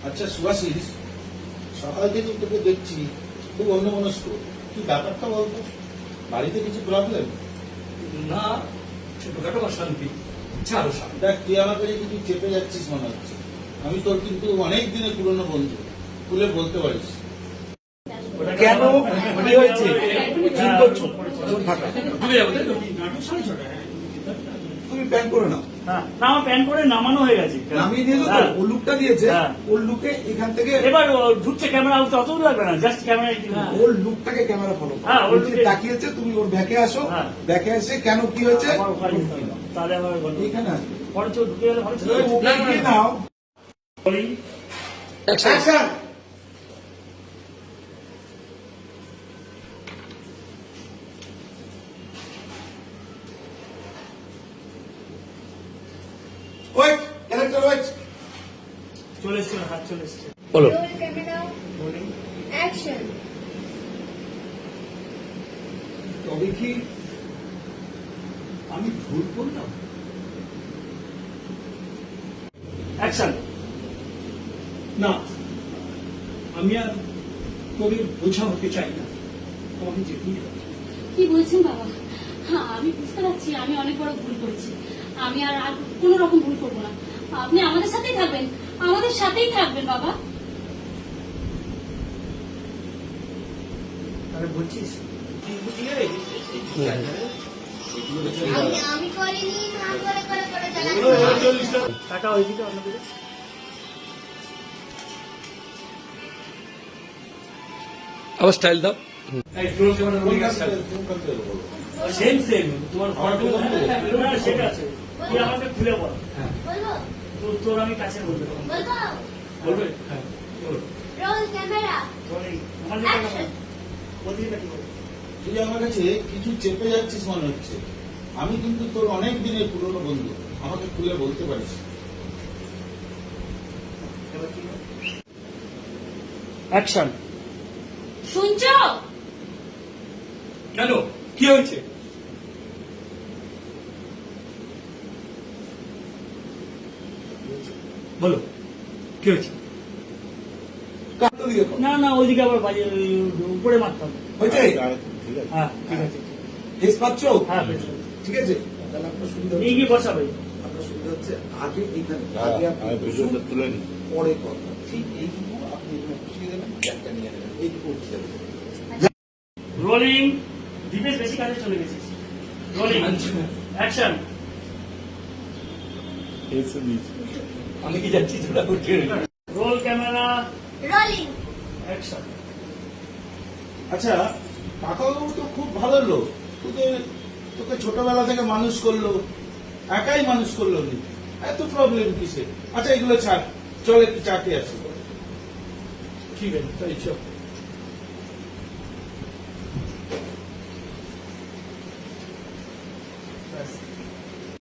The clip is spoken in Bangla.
আচ্ছা সুভাষিস, সকাল থেকে তোকে দেখছি খুব অন্যমনস্ক, কি ব্যাপারটা বলতো? বাড়িতে কিছু প্রবলেম? না, ছোটখাটো অশান্তি, আরো শান্তি। দেখ, তুই আমার কাছে কিছু চেপে যাচ্ছিস মনে হচ্ছে। আমি তোর কিন্তু অনেক দিনের পুরনো বন্ধু, খুলে বলতে পারিস। কেন কি হয়েছে? কি করছো? তুমি প্যান করে নাও। হ্যাঁ, না আমার প্যান করে নামানো হয়ে গেছে। নামিয়ে দিয়েছো তো? হ্যাঁ। ও লুকটা দিয়েছে, হ্যাঁ। ওর লুকে এখান থেকে এবার ও ঢুকছে ক্যামেরা, অত লাগবে না, জাস্ট ক্যামেরা। ওর লুকটাকে ক্যামেরা ফলো করো। হ্যাঁ, ওর ও যদি লুকে- তাকিয়েছে, তুমি ওর ব্যাকে আসো, হ্যাঁ। ব্যাকে এসে কেন কি হয়েছে আমার ওখানে যেতে হবে। তাহলে আমার এখানে আসবে। খরচ ঢুকে গেলে ভালো ছিল। ওকে দিয়ে নাও। বলি, Action! Wait, character wait. চলে এসছে, হাত চলে এসছে। Roll camera. বলি, Action. তবে কি আমি ভুল করলাম? অ্যাকশন। না, আমি আর তোকে বোঝা হতে চাই না, তোমাকে যেতেই হবে। কি বলছেন বাবা? হ্যাঁ, আমি বুঝতে পারছি আমি অনেক বড় ভুল করেছি। আমি আর আর কোনো রকম ভুল করবো না। আপনি আমাদের সাথেই থাকবেন, আমাদের সাথেই থাকবেন বাবা। তাহলে বলছিস আমি করিনি, না করে চালাচ্ছি। টাকা ওইদিকে অন্যদিকে। আবার স্টাইল দাও। সেম সেম তোমার ফটো সেটা আছে, তুই আমাকে খুলে বল। বলবো? তোর আমি কাছে বলবো। বলবো? বলবে? Roll camera. তোর এই আমার যেটা Action. ওদিকে কি বলবো? তুই আমার কাছে কিছু চেপে যাচ্ছিস মনে হচ্ছে। আমি কিন্তু তোর অনেক দিনের পুরনো বন্ধু, আমাকে খুলে বলতে পারিস। এবার কি অ্যাকশন। শুনছো? কেন, কি হয়েছে? বলো, কি হয়েছে? কাটতে দিয়ে করো। না না, ওইদিকে আবার বাজে, উপরে মারতে হবে। হয়েছে? ঠিক আছে। হ্যাঁ, ঠিক আছে। ফেস পাচ্ছ? হ্যাঁ, বেশ। ঠিক আছে? তাহলে আপনার সুবিধা নিয়ে গিয়ে বসাবে। আপনার সুবিধা হচ্ছে আগে এইখানে, আগে আপনি বসুন, তুলে নি। পরে কথা। ঠিক এইটুকু আপনি এখানে বসিয়ে দেবেন, ব্যাগটা নিয়ে নেবেন, এইটুকু উঠতে দেবেন। রোলিং। দীপেশ বেশি কাজে চলে গেছিস। Rolling action. আমি কি যাচ্ছি তোরা উঠে? Roll camera Rolling. অ্যাকশন। আচ্ছা, কাকাবাবু তো খুব ভালো লোক, তোকে ছোটবেলা থেকে মানুষ করলো, একাই মানুষ করলো নি, এত প্রবলেম কিসে? আচ্ছা এগুলো ছাড়, চল একটু চাকরি আছে। ঠিক আছে, তাই চল।